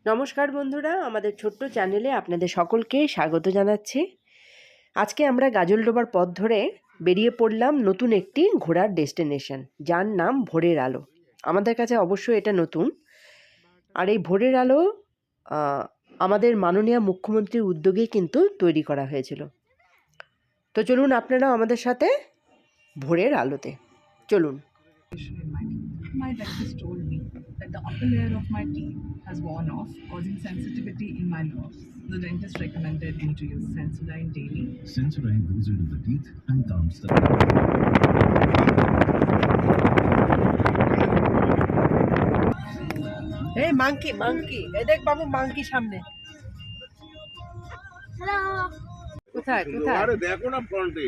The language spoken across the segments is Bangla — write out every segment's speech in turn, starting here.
নমস্কার বন্ধুরা, আমাদের ছোট্ট চ্যানেলে আপনাদের সকলকে স্বাগত জানাচ্ছি। আজকে আমরা গাজলডোবার পথ ধরে বেরিয়ে পড়লাম নতুন একটি ঘোরার ডেস্টিনেশন, যার নাম ভোরের আলো। আমাদের কাছে অবশ্যই এটা নতুন। আর এই ভোরের আলো আমাদের মাননীয় মুখ্যমন্ত্রীর উদ্যোগেই কিন্তু তৈরি করা হয়েছিল। তো চলুন আপনারা আমাদের সাথে ভোরের আলোতে চলুন। My dentist told me that the upper layer of my teeth has worn off, causing sensitivity in my nerves. The dentist recommended me to use Sensodyne daily. Sensodyne goes into the teeth and calms the এই মাংকি এই দেখ বাবু, মাংকি সামনে। কোথায় কোথায়? আরে দেখো না ফ্রন্টে।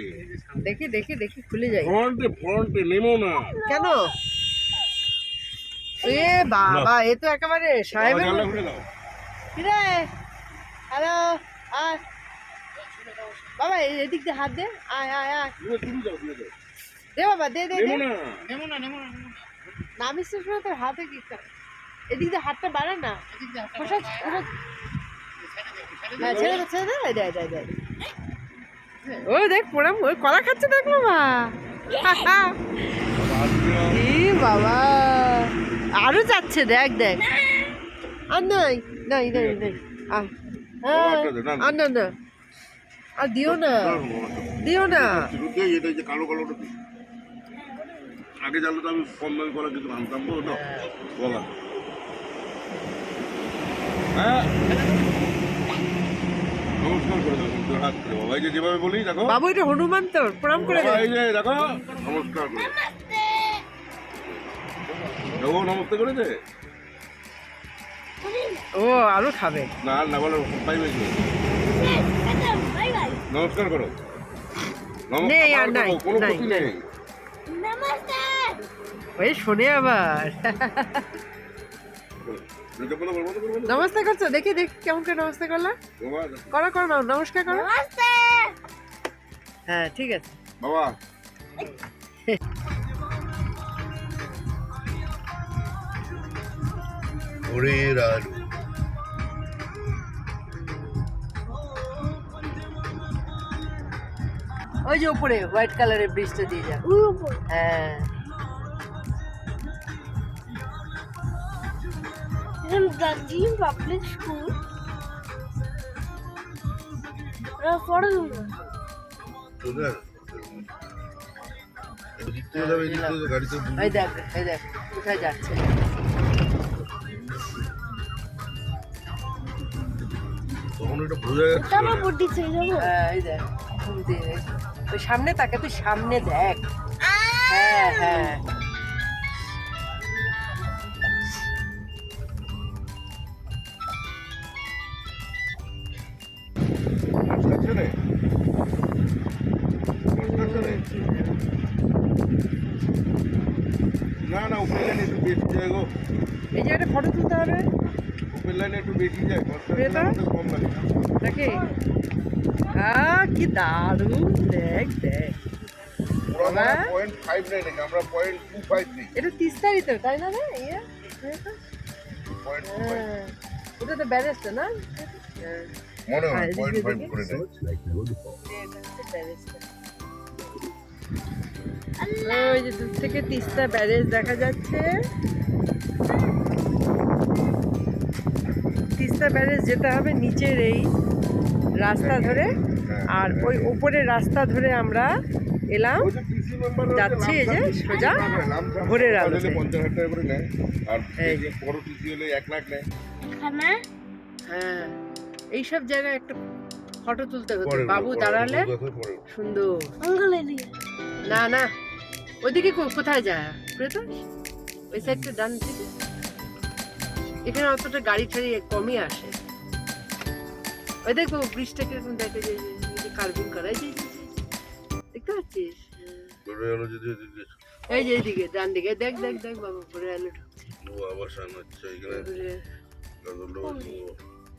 দেখি দেখি দেখি, খুলে যাই। ফ্রন্টে নেমো না কেন? এ বাবা, এ তো একেবারে সাহেবের জানলা মতো। খুলে দাও। কি রে? হ্যালো, আয় বাবা, এদিক দিয়ে হাত দে। আয় আয় আয়, তুমি যাও দে বাবা, দে দে দে। নেমো না নামিস তো শুনে তোর হাতে কি করে? এদিক দিয়ে হাতটা বাড়া না। খোসা- খোসা- হ্যাঁ, ছেড়ে দে ছেড়ে দে। এই দে দে দে। ও দেখ পোড়াম, ওই কলা খাচ্ছে দেখ বাবা। ই বাবা, আরো যাচ্ছে, দেখ দেখ। আর নাই নাই নাই নাই। আর আর না না, আর দিও না দিও না। এটা যে কালো কালোটা দিই। আগে জানলে তো আমি কম দামি কলা কিছু আনতাম তো, ওটা কলা। হ্যাঁ, নমস্কার করে দাও কিন্তু হাত করে বাবা। এই যে যেভাবে বলি দেখো বাবু, এটা হনুমান তোর, প্রণাম করে দে। বাবা, এই যে দেখো নমস্কার করে দেখো, নমস্তে করেছে। ও আরো খাবে না আর না বলো, পাইবে কি? নমস্কার করো। নেই, আর নাই, কোনো নাই, ক্ষতি নাই। নেই। ওই শোনে আবার। নমস্তে করছো? দেখি দেখি কেমন করে নমস্তে করলা। করো করো না, নমস্কার করো। হ্যাঁ ঠিক আছে বাবা। ভোরের আলো। ওই যে উপরে হোয়াইট কালারের ব্রিজটা দিয়ে যা। হ্যাঁ, Darjeeling Public School. Photo তোদের এদিক থেকে যাবে, এদিক থেকে গাড়িতে এই দেখ এই দেখ কোথায় যাচ্ছে। তখন এটা বোঝা যাচ্ছে আমরা বুদ্ধি ছেড়ে যাবো। হ্যাঁ, এই দেখ ওই সামনে তাকে, তুই সামনে দেখ। হ্যাঁ হ্যাঁ, ছেলে না না, উপর লাইনে একটু বেশি যায় গো। এই জায়গাটা ফটো তুলতে হবে উপর লাইনে একটু বেশি যায়, বেটা? কম লাগে। নাকি? কি দারুণ, দেখ দেখ। বাবা, 0.5 নেই, আমরা 0.25 নেই। এটা তিস্তারই তো, তাই না রে? ইয়ে, এটা? 0.25 হ্যাঁ, ওটা তো ব্যারেজটা না? হ্যাঁ, মনে হয় আর এদিকে 0.5 করে নেয়। এটা হচ্ছে ব্যারেজটা। ওই যে দূর থেকে তিস্তা ব্যারেজ দেখা যাচ্ছে। তিস্তা ব্যারেজ যেতে হবে নিচের এই রাস্তা ধরে, আর ওই উপরের রাস্তা ধরে আমরা এলাম। ওই যে PC মেম্বার যাচ্ছি এই যে সোজা ভোরের আলোতে। 50,000 টাকা করে নেয়, আর এই। এই যে বড় TC হলে 1 লাখ নেয়। এখানে হ্যাঁ, এইসব জায়গায় একটা ফটো তুলতে হতো, পরে বাবু দাঁড়ালে পরে। সুন্দর। আঙ্গুল এদিকে। না না, ওইদিকে কোথায় যায় তো, ওই সাইডটা ডান দিকে। এখানে অতটা গাড়ি টাড়ি কমই আসে। ওই দেখো ব্রিজটা কিরকম দেখে, যে কার্ভিং করা, এই যে দেখতে পাচ্ছিস? ভোরের আলো যদি এদিকে এই যে এইদিকে ডান দিকে, দেখ দেখ দেখ বাবু, ভোরের আলো ঢুকছে। ও আবার সামনে হচ্ছে এখানে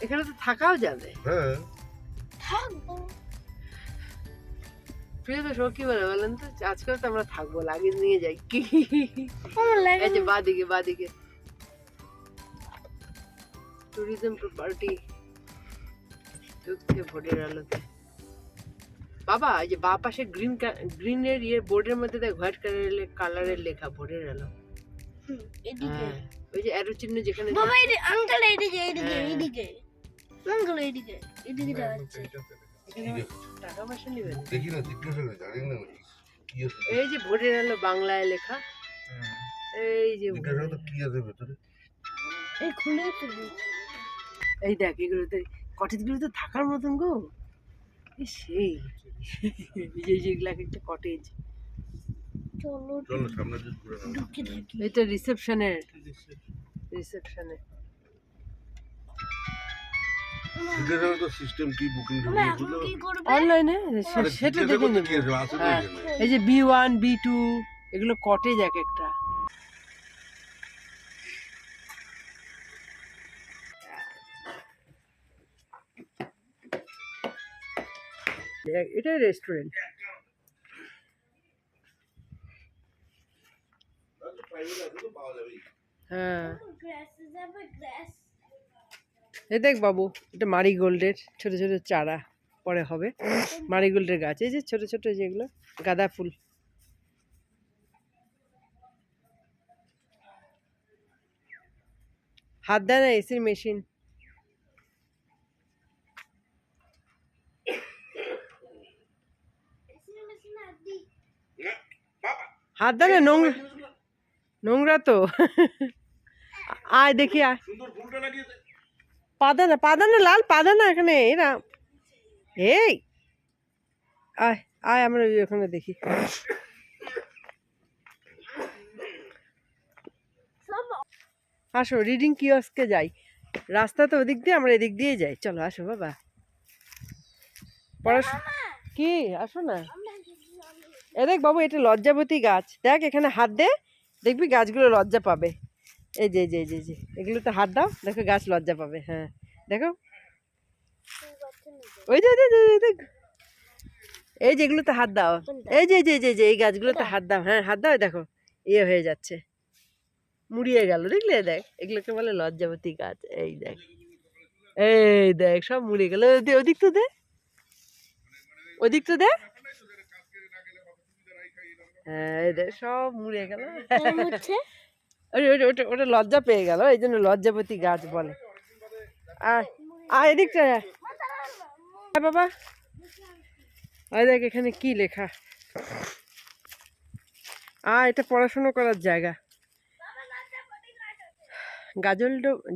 এখানে তো থাকাও যাবে। হ্যাঁ, থাকবো। প্রিয় তো সব কি বলে বলেন তো, আজকাল তো আমরা থাকবো, লাগেজ নিয়ে যাই কি। আমার লাগে এই যে বাদিকে বাদিকে ট্যুরিজম প্রপার্টি ঢুকছে ভোরের আলোতে। বাবা এই যে বা পাশে গ্রিনের বোর্ডের মধ্যে দেখ হোয়াইট কালারের লেখা ভোরের আলো। এদিকে হ্যাঁ, ওই যে অ্যারো চিহ্ন যেখানে বাবা এই আঙ্কেল এইদিকে হ্যাঁ। এইদিকে আঙ্কেল এইদিকে এদিকে যাচ্ছে এখানে টাকা পয়সা নেবেন। দেখি না, জিজ্ঞাসা করে জানি না কি আছে। এই যে ভোরের আলো বাংলায় লেখা, এই যে জিজ্ঞাসা তো কি আছে ভেতরে। এই খুলে ফেলি এই দেখ এগুলোতে কটেজগুলো তো থাকার মতন গো। সেই এই যে এগুলো একটা কটেজ। চলো চলো সামনে দিয়ে ঘুরে নাও। ঢুকে থাকি এটা রিসেপশনে জিজ্ঞাসা করে তো সিস্টেম কি বুকিং আমরা এখন কি করবে অনলাইনে সেটা দেখে নেব। কি আছে আছে তো হ্যাঁ, এখানে। এই যে B1 B2 এগুলো কটেজ এক একটা। এটা রেস্টুরেন্ট। প্রাইভেট আছে তো পাওয়া যাবেই। হ্যাঁ, গ্রাস যাবে গ্রাস এই দেখ বাবু, এটা মারিগোল্ডের ছোট ছোট চারা পরে হবে। মারিগোল্ডের গাছ, এই যে ছোট ছোট যেগুলো গাঁদা ফুল। হাত দেয় না এসির মেশিন। হাত দেয় না, নোংরা নোংরা তো। আয় দেখি আয়, সুন্দর ফুলটা লাগিয়েছে। পাদানা লাল পাদানা এখানে এরা। এই আয় আয় আমরা ওখানে দেখি। আসো রিডিং কিওস্কে যাই। রাস্তা তো ওদিক দিয়ে, আমরা এদিক দিয়ে যাই। চলো আসো বাবা, পড়াশোনা কি আসো না। এ দেখ বাবু, এটা লজ্জাবতী গাছ। দেখ এখানে হাত দে, দেখবি গাছগুলো লজ্জা পাবে। এই যে যে যে যে এগুলোতে হাত দাও, দেখো গাছ লজ্জা পাবে। হ্যাঁ দেখো, ওই যে দেখ, এই যেগুলোতে হাত দাও, এই যে যে যে যে এই গাছগুলোতে হাত দাও। হ্যাঁ হাত দাও, দেখো ইয়ে হয়ে যাচ্ছে, মুড়িয়ে গেল। দেখলে দেখ, এগুলোকে বলে লজ্জাবতী গাছ। এই দেখ, এই দেখ সব মুড়িয়ে গেল। ওদিক তো দে, ওদিক তো দে। হ্যাঁ এই দেখ সব মুড়িয়ে গেল। হচ্ছে ওটা ওটা লজ্জা পেয়ে গেল, এই জন্য লজ্জাবতী গাছ বলে। আর আর এদিকটা আয় বাবা, আর দেখ এখানে কি লেখা। এটা পড়াশুনো করার জায়গা।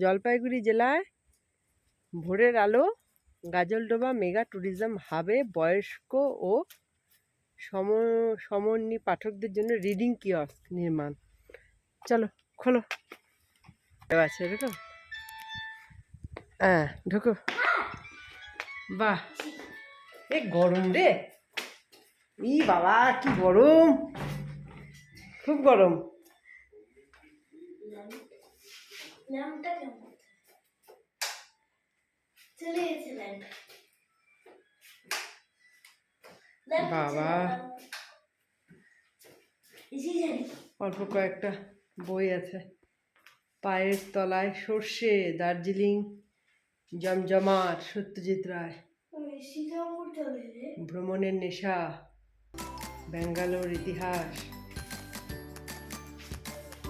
জলপাইগুড়ি জেলায় ভোরের আলো গাজলডোবা মেগা ট্যুরিজম হাবে বয়স্ক ও সমন্বী পাঠকদের জন্য রিডিং কিওস্ক নির্মাণ। চলো খোলো, আছে দেখো। হ্যাঁ ঢুকো। বাহ, এ গরম রে, ই বাবা কি গরম, খুব গরম। নামটা কেমন চলে গেছে ল্যান্ড বাবা অল্প কয়েকটা বই আছে। পায়ের তলায় সর্ষে, দার্জিলিং, জমজমাট, সত্যজিৎ রায়, ভ্রমণের নেশা, ব্যাঙ্গালোর ইতিহাস।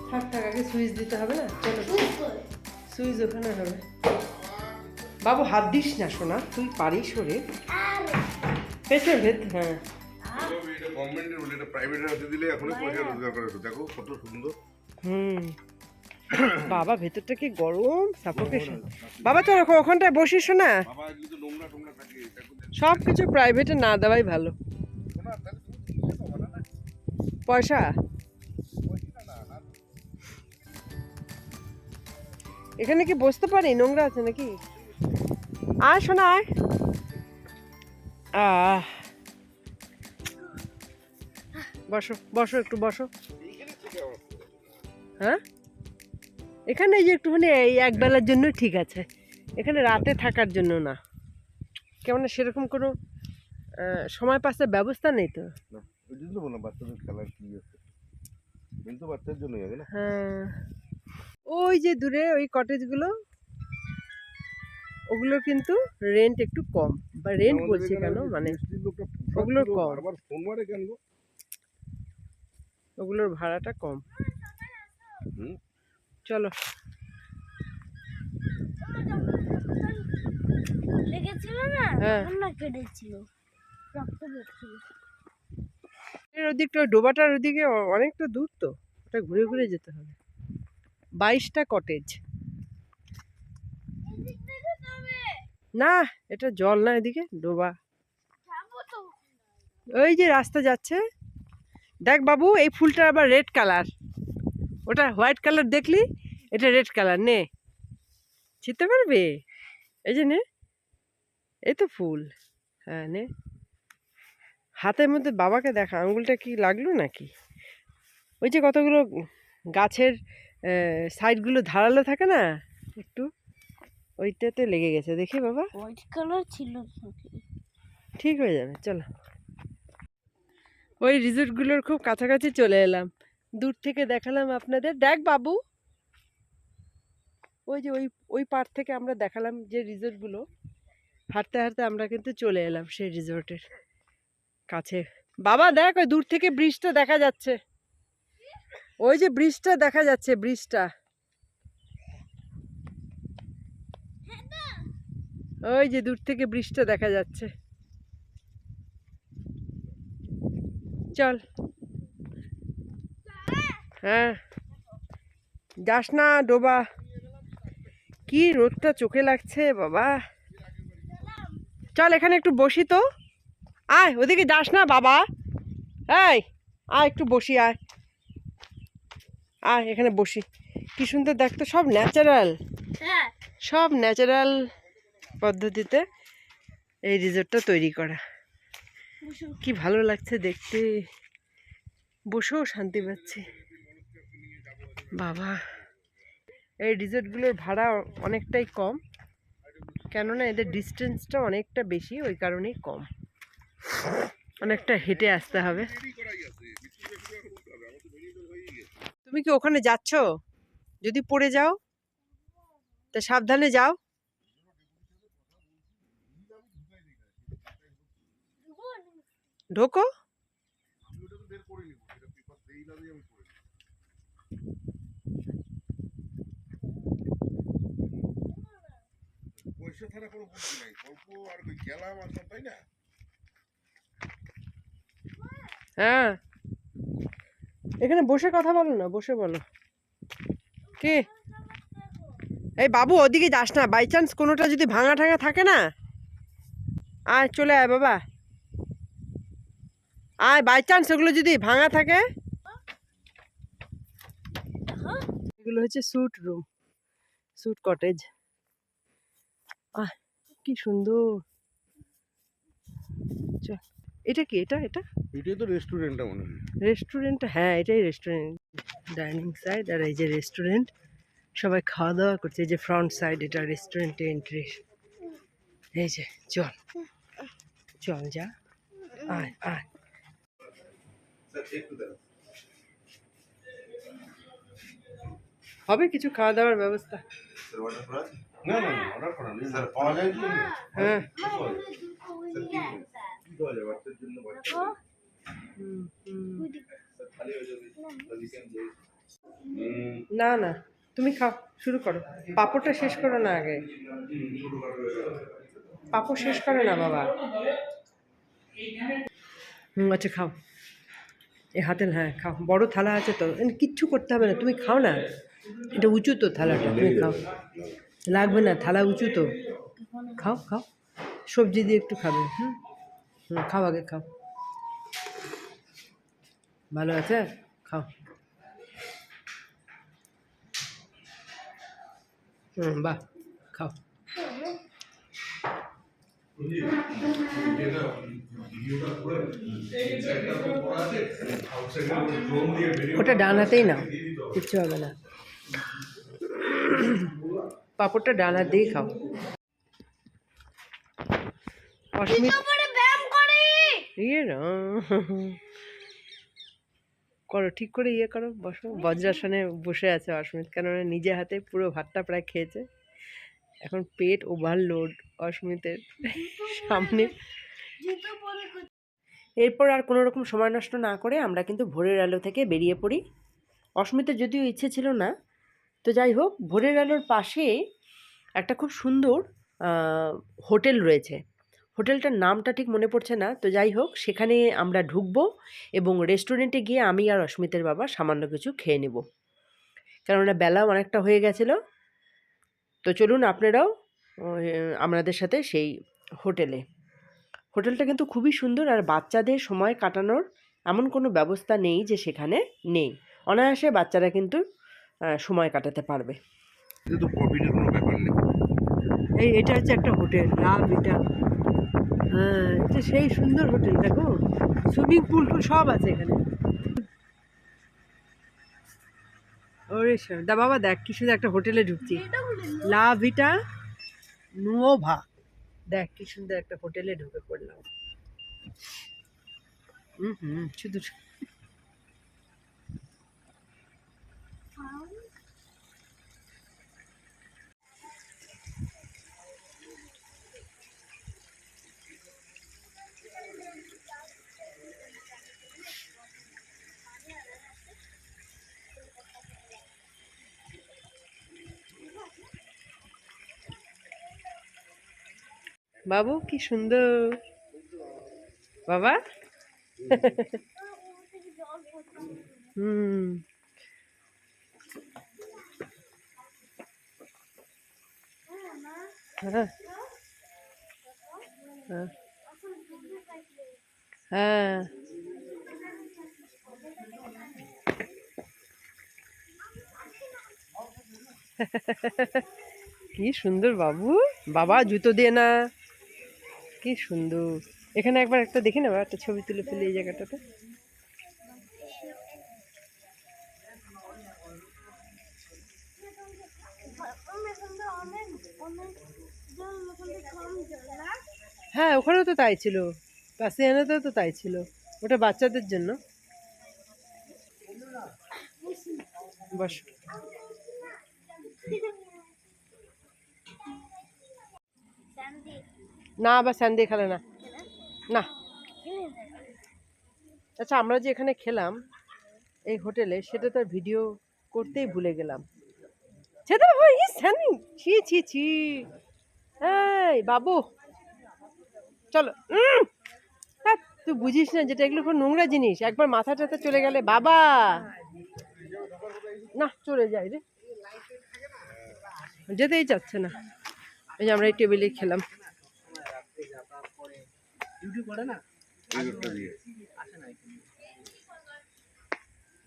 থাক থাক, আগে সুইচ দিতে হবে না। চলো সুইচ ওখানে হবে। বাবু হাত দিস না সোনা, তুই পারিস ওরে। পেছন ভেত, হ্যাঁ এটা গভর্নমেন্টের বলে, এটা প্রাইভেটের হাতে দিলে এখনই পয়সা রোজগার করে। দেখো কত সুন্দর। হুম। বাবা ভেতরটা কি গরম, সাফোকেশন। বাবা তো ওখানটায় বসিস না, বাবা এগুলো তো নোংরা টোংরা থাকে। সব কিছু প্রাইভেটে না দেওয়াই ভালো। পয়সা এখানে কি বসতে পারি? নোংরা আছে নাকি? আয় শোনা আয়। বসো বসো, একটু বসো। হ্যাঁ এখানে এই যে একটুখানি এই একবেলার জন্য ঠিক আছে, এখানে রাতে থাকার জন্য না। কেমন সেরকম কোনো সময় পাসের ব্যবস্থা নেই তো। ওই জন্য বললাম বাচ্চাদের খেলার কি আছে, কিন্তু বাচ্চাদের জন্যই হবে না। হ্যাঁ ওই যে দূরে ওই কটেজগুলো, ওগুলো কিন্তু রেন্ট একটু কম, বা রেন্ট বলছি কেন, মানে ওগুলোর কম, আবার ফোন মারে কেন গো? ওগুলোর ভাড়াটা কম। হুম? চলো। লেগেছিল না, হ্যাঁ। তখন না কেটেছিল, রক্ত বেরোচ্ছিল। এর ওদিকটা ওই ডোবাটার ওদিকে অনেকটা দূর তো, ওটা ঘুরে ঘুরে যেতে হবে। 22টা কটেজ। এদিক থেকে যাবে, না, এটা জল না, এদিকে ডোবা। যাবো তো। ওই যে রাস্তা যাচ্ছে, দেখ বাবু, এই ফুলটা আবার রেড কালার, ওটা হোয়াইট কালার দেখলি, এটা রেড কালার, নে চিনতে পারবে, এই যে নে, এই তো ফুল, হ্যাঁ নে। হাতের মধ্যে বাবাকে দেখা, আঙুলটা কি লাগলো নাকি? ওই যে কতগুলো গাছের সাইডগুলো ধারালো থাকে না একটু, ওইটাতে লেগে গেছে, দেখি বাবা, হোয়াইট কালার ছিল নাকি? ঠিক হয়ে যাবে, চলো। ওই রিসোর্টগুলোর খুব কাছাকাছি চলে এলাম, দূর থেকে দেখালাম আপনাদের, দেখ বাবু, ওই যে ওই ওই পার থেকে আমরা দেখালাম যে রিসোর্টগুলো, হাঁটতে হাঁটতে আমরা কিন্তু চলে এলাম সেই রিসোর্টের কাছে। বাবা দেখ, ওই দূর থেকে ব্রিজটা দেখা যাচ্ছে, ওই যে ব্রিজটা দেখা যাচ্ছে, ব্রিজটা ওই যে দূর থেকে ব্রিজটা দেখা যাচ্ছে। চল। হ্যাঁ, যাস না ডোবা, কি রোদটা চোখে লাগছে বাবা। চল এখানে একটু বসি তো, আয়, ওদিকে যাস না বাবা, এই আয় একটু বসি, আয় আয় এখানে বসি। কি সুন্দর দেখতে, সব ন্যাচারাল, হ্যাঁ, সব ন্যাচারাল পদ্ধতিতে এই রিসোর্টটা তৈরি করা। বসো। কি ভালো লাগছে দেখতে, বসেও শান্তি পাচ্ছি বাবা। এই রিসোর্টগুলোর ভাড়া অনেকটাই কম, কেননা এদের ডিস্টেন্সটা অনেকটা বেশি, ওই কারণেই কম, অনেকটা হেঁটে আসতে হবে। তুমি কি ওখানে যাচ্ছ? যদি পড়ে যাও তা সাবধানে যাও। ঢোকো। পয়সা ছাড়া কোনো বুদ্ধি নাই, গল্প আর ওই গেলাম আসলাম, তাই না? হ্যাঁ, এখানে বসে কথা বলো না, বসে বলো। কে? এই বাবু, ওদিকে যাস না, বাই চান্স কোনোটা যদি ভাঙা ঠাঙা থাকে না, আয় চলে আয় বাবা, আয়, বাই চান্স ওগুলো যদি ভাঙা থাকে। এগুলো হচ্ছে স্যুট রুম, স্যুট কটেজ। আহ, কি সুন্দর। চল, এটা কি, এটা এটা এটাই তো রেস্টুরেন্টটা মনে হয়। রেস্টুরেন্ট, হ্যাঁ এটাই রেস্টুরেন্ট, ডাইনিং সাইড, আর এই যে রেস্টুরেন্ট, সবাই খাওয়া দাওয়া করছে, এই যে ফ্রন্ট সাইড, এটা রেস্টুরেন্টে এন্ট্রি। এই যে চল, চল যা, আয় আয়। হবে কিছু খাওয়া দাওয়ার ব্যবস্থা? না না না, অর্ডার করা নেই, স্যার পাওয়া যায় কি? হ্যাঁ। কি পাওয়া যায় বাচ্চার জন্য? হুম, হুম। খালি হয়ে যাবে। না না, তুমি খাও, শুরু করো, পাঁপড়টা শেষ করো না আগে, পাঁপড় শেষ করো না বাবা। আচ্ছা খাও, এই হাতে, হ্যাঁ খাও, বড় থালা আছে তো, কিচ্ছু করতে হবে না, তুমি খাও না, এটা উঁচু তো থালাটা, তুমি খাও, লাগবে না, থালা উঁচু তো, খাও খাও, সবজি দিয়ে একটু খাবে। হুম হুম, খাও আগে খাও, ভালো আছে, খাও। বাহ, খাও। ওটা ডান হাতেই নাও, কিচ্ছু হবে না, পাঁপড়টা ডান হাত দিয়েই খাও। অস্মিত, ব্যায়াম করি। ইয়ে না, করো ঠিক করে, ইয়ে করো, বসো, বজ্রাসনে বসে আছে অস্মিত, কেননা নিজে হাতে পুরো ভাতটা প্রায় খেয়েছে, এখন পেট ওভারলোড অস্মিতের সামনে। জুতো পরে এরপর আর কোনো রকম সময় নষ্ট না করে আমরা কিন্তু ভোরের আলো থেকে বেরিয়ে পড়ি। অস্মিতের যদিও ইচ্ছে ছিল না, তো যাই হোক, ভোরের আলোর পাশে একটা খুব সুন্দর হোটেল রয়েছে। হোটেলটার নামটা ঠিক মনে পড়ছে না, তো যাই হোক সেখানে আমরা ঢুকবো এবং রেস্টুরেন্টে গিয়ে আমি আর অস্মিতের বাবা সামান্য কিছু খেয়ে নেব, কেননা বেলা অনেকটা হয়ে গেছিলো। তো চলুন আপনারাও আমাদের সাথে সেই হোটেলে। হোটেলটা কিন্তু খুবই সুন্দর, আর বাচ্চাদের সময় কাটানোর এমন কোনো ব্যবস্থা নেই যে সেখানে নেই। অনায়াসে বাচ্চারা কিন্তু সময় কাটাতে পারবে। এটা তো প্রফিটের কোনো ব্যাপার নেই। এটা হচ্ছে একটা হোটেল, লাভ এটা। হ্যাঁ, এটা সেই সুন্দর হোটেল, দেখো সুইমিং পুল টুল সব আছে এখানে। ওরে দা বাবা, দেখ কি সুন্দর একটা হোটেলে ঢুকছি, লা ভিটা নুওভা। দেখ কি সুন্দর একটা হোটেলে ঢুকে পড়লাম। শুধু বাবু কি সুন্দর বাবা। হুম, হ্যাঁ হ্যাঁ হ্যাঁ। কি সুন্দর বাবু, বাবা জুতো দিয়ে না, কি সুন্দর। এখানে একবার একটা দেখে নেবা, একটা ছবি তুলে ফেলে এই জায়গাটাতে। হ্যাঁ, ওখানেও তো তাই ছিল, পাসিয়ানাতেও তো তাই ছিল, ওটা বাচ্চাদের জন্য। বস। না, আবার স্যান্ডে খেলে না, না। আচ্ছা, আমরা যে এখানে খেলাম এই হোটেলে, সেটা তো ভিডিও করতেই ভুলে গেলাম। ছেদা ভাই, স্যান্ডিং, ছি ছি ছি। এই বাবু চলো। হ্যাঁ, তুই বুঝিস না যেটা এগুলো খুব নোংরা জিনিস, একবার মাথা টাথা চলে গেলে বাবা। না, চলে যাই রে, যেতেই চাচ্ছে না। এই যে আমরা এই টেবিলেই খেলাম।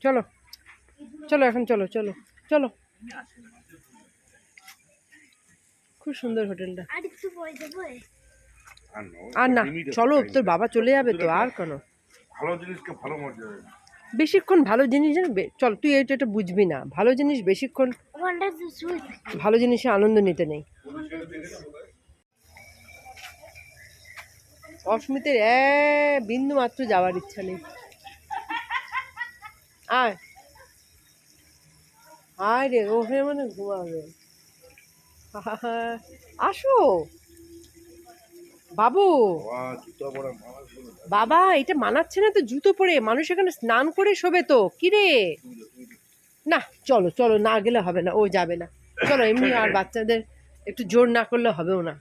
চলো চলো, এখন চলো চলো চলো। খুব সুন্দর হোটেলটা। আর না, চলো, তোর বাবা চলে যাবে তো, আর কেন। ভালো জিনিসকে ভালো মজা হয়। বেশিক্ষণ ভালো জিনিস চল, তুই এটা বুঝবি না, ভালো জিনিস বেশিক্ষণ, ভালো জিনিসে আনন্দ নিতে নেই। অস্মিতের বিন্দু মাত্র যাওয়ার ইচ্ছা নেই। আয় আয় রে, ওখানে মানে ঘুমাবে। আসো বাবু। বাবা, এটা মানাচ্ছে না তো জুতো পরে, মানুষ এখানে স্নান করে শোবে তো, কিরে। না চলো চলো, না গেলে হবে না, ও যাবে না। চলো, এমনি আর বাচ্চাদের একটু জোর না করলে হবেও না,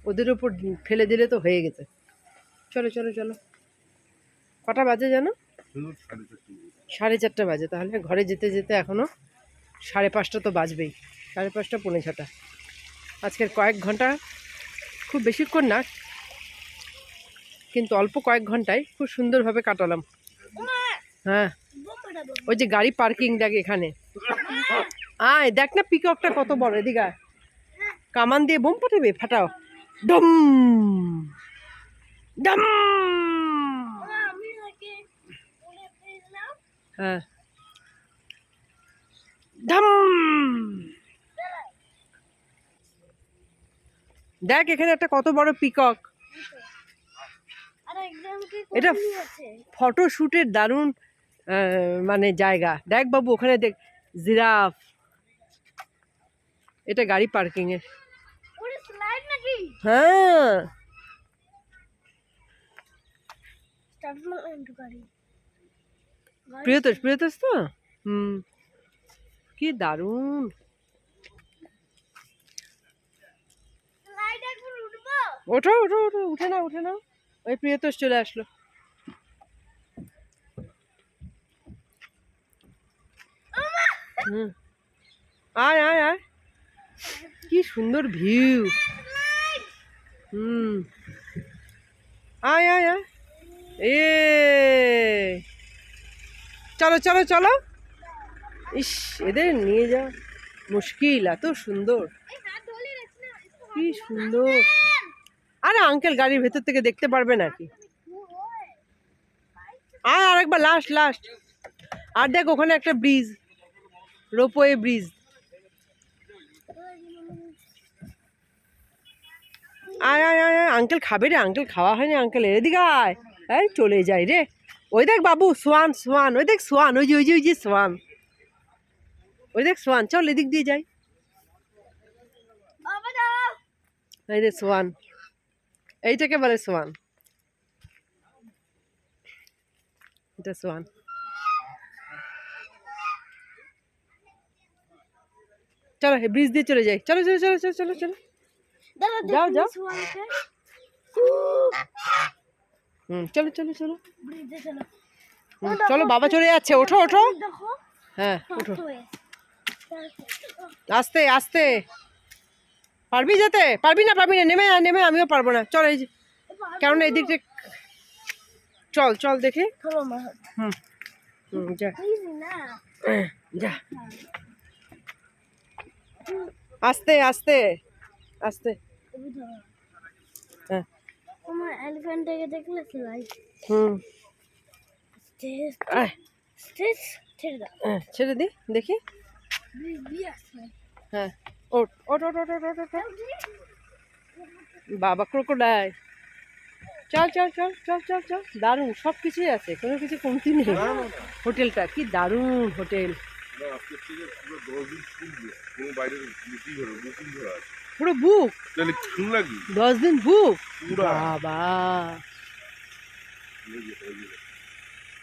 ওদের ওপর ফেলে দিলে তো হয়ে গেছে। চলো চলো চলো। কটা বাজে জানো? 4:30 বাজে। তাহলে ঘরে যেতে যেতে এখনো 5:30 তো বাজবেই, 5:30 পৌনে 6টা। আজকের কয়েক ঘন্টা, খুব বেশিক্ষণ না, কিন্তু অল্প কয়েক ঘন্টায় খুব সুন্দরভাবে কাটালাম। হ্যাঁ, ওই যে গাড়ি পার্কিং দেখ এখানে। আয় দেখ না, পিককটা কত বড়, এদিকে আয়। কামান দিয়ে বোম ফাটাবে, ফাটাও। ডম ডম। হ্যাঁ, ডম। দেখ এখানে একটা কত বড় পিকক। এটা ফটোশুটের দারুণ মানে জায়গা। দেখ বাবু, ওখানে দেখ জিরাফ। এটা গাড়ি পার্কিং এর। হ্যাঁ স্টার্ট মারলাম একটু গাড়ি প্রিয়তোষ তো হুম কি দারুণ লাইট একবার উঠবো ওঠো উঠে না ওই প্রিয়তোষ চলে আসলো হুম আয় কি সুন্দর ভিউ হুম আয় এ চলো ইস এদের নিয়ে যা মুশকিল এত সুন্দর কি সুন্দর আরে আঙ্কেল গাড়ির ভেতর থেকে দেখতে পারবে নাকি আর একবার লাস্ট আর দেখ ওখানে একটা ব্রিজ রোপওয়ে ব্রিজ আয় আঙ্কেল খাবে রে আঙ্কেল খাওয়া হয়নি আঙ্কেল এদিকে আয় এই চলে যাই রে ওই দেখ বাবু সোয়ান ওই দেখ সোয়ান ওই যে সোয়ান ওই দেখ সোয়ান চল এদিক দিয়ে যাই বাবা দাও এই দেখ সোয়ান এইটাকে বলে সোয়ান এটা সোয়ান চলো ব্রিজ দিয়ে চলে যাই চলো দাদা যাও সোয়ানকে চলো ব্রিজে চলো চলো বাবা চলে যাচ্ছে ওঠো দেখো হ্যাঁ ওঠো তো হয়ে আস্তে পারবি না নেমে আমিও পারবো না চল এই যে কেননা এই দিকটা চল দেখি ধরো মা যা প্লিজ না যা আস্তে তুমি ধরো হ্যাঁ আমার এলিফ্যান্টটাকে দেখলে সেলাই স্টেজ আয়, ছেড়ে দাও ছেড়ে দি দেখি ব্রিজ আসছে হ্যাঁ ওঠ বাবা ক্রোকোডাইল চল দারুণ সব কিছুই আছে কোনো কিছু কমতি নেই হোটেলটা কি দারুণ হোটেল না, আজকের থেকে পুরো 10 দিন শুনবে কোনো বাইরে বুকিং করা আছে পুরো বুক তাহলে শুনলা কি 10 দিন বুক পুরা। বাবা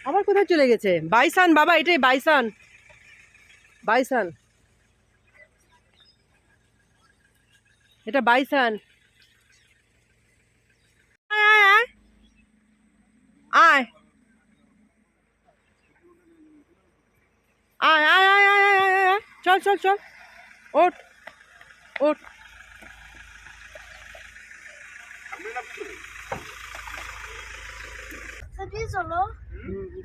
আবার কোথায় চলে গেছে বাইসান বাবা এটাই বাইসান এটা বাইসান আয় চল ওঠ সত্যি চলো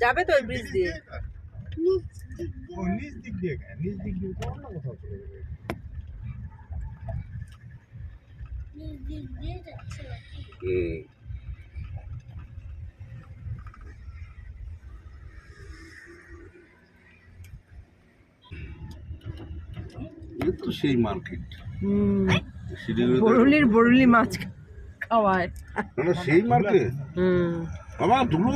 যাবে তো ওই ব্রিজ দিয়ে নিচ দিক দিয়ে নিচ দিক দিয়ে যাচ্ছে তো সেই মার্কেট বরুলি মাছ খাওয়ায় সেই মার্কেট আমার ধুলো